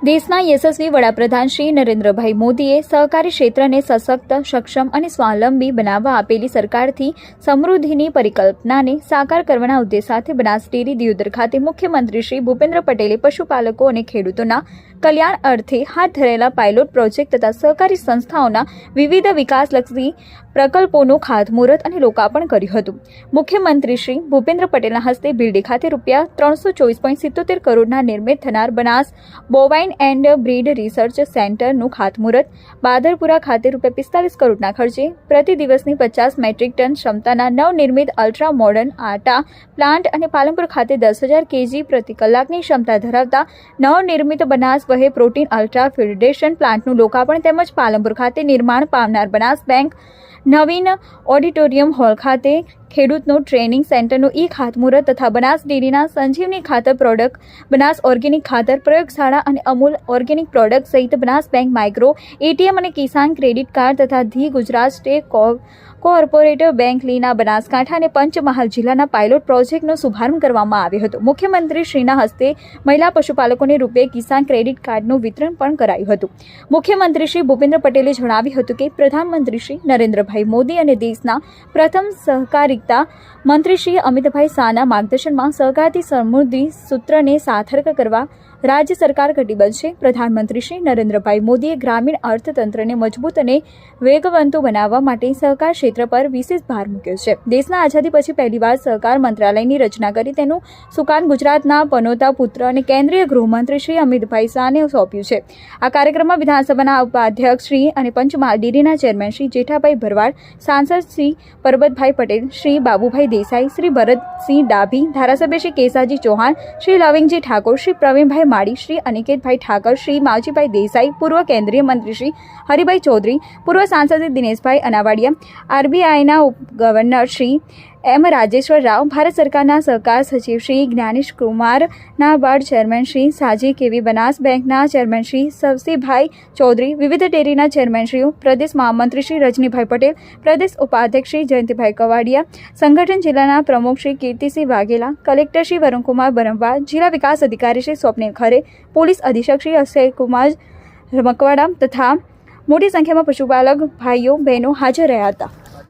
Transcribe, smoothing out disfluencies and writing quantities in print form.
દેશના યશસ્વી વડાપ્રધાન શ્રી નરેન્દ્રભાઈ મોદીએ સહકારી ક્ષેત્રને સશક્ત, સક્ષમ અને સ્વાવલંબી બનાવવા આપેલી સરકારથી સમૃદ્ધિની પરિકલ્પનાને સાકાર કરવાના ઉદ્દેશ સાથે બનાસ ડેરી દિયોદર ખાતે મુખ્યમંત્રી શ્રી ભૂપેન્દ્ર પટેલે પશુપાલકો અને ખેડૂતોના કલ્યાણ અર્થે હાથ ધરેલા પાયલોટ પ્રોજેક્ટ તથા સહકારી સંસ્થાઓના વિવિધ વિકાસલક્ષી પ્રકલ્પોનું ખાતમુહૂર્ત અને લોકાર્પણ કર્યું હતું। મુખ્યમંત્રી શ્રી ભૂપેન્દ્ર પટેલના હસ્તે બિરડી ખાતે ₹324.77 કરોડના નિર્મિત થનાર Banas bovine and breed research સેન્ટરનું ખાતમુહૂર્ત, બાદરપુરા ખાતે ₹45 કરોડના ખર્ચે પ્રતિ દિવસની 50 મેટ્રિક ટન ક્ષમતાના નવનિર્મિત અલ્ટ્રા મોડર્ન આટા પ્લાન્ટ અને પાલનપુર ખાતે 10,000 kg પ્રતિ કલાકની ક્ષમતા ધરાવતા નવનિર્મિત બનાસ વહે પ્રોટીન અલ્ટ્રા ફિલ્ટ્રેશન પ્લાન્ટનું લોકાર્પણ તેમજ પાલનપુર ખાતે નિર્માણ પામનાર બનાસ બેંક નવીન ઓડિટોરિયમ હોલ ખાતે ખેડૂતનું ટ્રેનિંગ સેન્ટરનું ખાતમુહૂર્ત તથા બનાસ ડેરીના સંજીવની ખાતર પ્રોડક્ટ, બનાસ ઓર્ગેનિક ખાતર પ્રયોગશાળા અને અમૂલ ઓર્ગેનિક પ્રોડક્ટ સહિત બનાસ બેંક માઇક્રો એટીએમ અને કિસાન ક્રેડિટ કાર્ડ તથા the Gujarat state cooperative bank લીના બનાસકાંઠા અને પંચમહાલ જિલ્લાના પાયલોટ પ્રોજેક્ટનો શુભારંભ કરવામાં આવ્યો હતો। મુખ્યમંત્રી શ્રીના હસ્તે મહિલા પશુપાલકોને કિસાન ક્રેડિટ કાર્ડનું વિતરણ પણ કરાયું હતું। મુખ્યમંત્રી શ્રી ભૂપેન્દ્ર પટેલે જણાવ્યું હતું કે પ્રધાનમંત્રી શ્રી નરેન્દ્રભાઈ મોદી અને દેશના પ્રથમ સહકારિતા મંત્રી શ્રી અમિતભાઈ શાહના માર્ગદર્શનમાં સહકારથી સમૃદ્ધિ સૂત્રને સાર્થક કરવા રાજ્ય સરકાર કટિબદ્ધ છે। પ્રધાનમંત્રી શ્રી નરેન્દ્રભાઈ મોદીએ ગ્રામીણ અર્થતંત્રને મજબૂત અને વેગવંતુ બનાવવા માટે સહકાર ક્ષેત્ર પર વિશેષ ભાર મૂક્યો છે। દેશના આઝાદી પછી પહેલીવાર સહકાર મંત્રાલયની રચના કરી તેનું સુકાન ગુજરાતના પનોતા પુત્ર અને કેન્દ્રીય ગૃહમંત્રી શ્રી અમિતભાઈ શાહને સોંપ્યું છે। આ કાર્યક્રમમાં વિધાનસભાના ઉપાધ્યક્ષ શ્રી અને પંચમહાલ ડેરીના ચેરમેન શ્રી જેઠાભાઈ ભરવાડ, સાંસદ શ્રી પરબતભાઈ પટેલ, શ્રી બાબુભાઈ દેસાઈ, શ્રી ભરતસિંહ ડાભી, ધારાસભ્ય શ્રી કેસાજી ચૌહાણ, શ્રી લવિંગજી ઠાકોર, શ્રી પ્રવીણભાઈ માળી, શ્રી અનિકેતભાઈ ઠાકર, શ્રી માવજીભાઈ દેસાઈ, પૂર્વ કેન્દ્રીય મંત્રી શ્રી હરિભાઈ ચૌધરી, પૂર્વ સાંસદ દિનેશભાઈ અનાવાડિયા, આરબીઆઈના ગવર્નર શ્રી એમ રાજેશ્વર રાવ, ભારત સરકારના સહકાર સચિવ શ્રી જ્ઞાનેશ કુમાર, નાબાર્ડ ચેરમેન શ્રી સાજી કેવી, બનાસ બેંકના ચેરમેન શ્રી સવસીભાઈ ચૌધરી, વિવિધ ડેરીના ચેરમેનશ્રીઓ, પ્રદેશ મહામંત્રી શ્રી રજનીભાઈ પટેલ, પ્રદેશ ઉપાધ્યક્ષ શ્રી જયંતિભાઈ કવાડિયા, સંગઠન જિલ્લાના પ્રમુખ શ્રી કીર્તિસિંહ વાઘેલા, કલેક્ટર શ્રી વરુણકુમાર બરંવાર, જિલ્લા વિકાસ અધિકારી શ્રી સ્વપ્નિલ ખરે, પોલીસ અધિક્ષક શ્રી અક્ષયકુમાર મકવાડા તથા મોટી સંખ્યામાં પશુપાલક ભાઈઓ બહેનો હાજર રહ્યા હતા।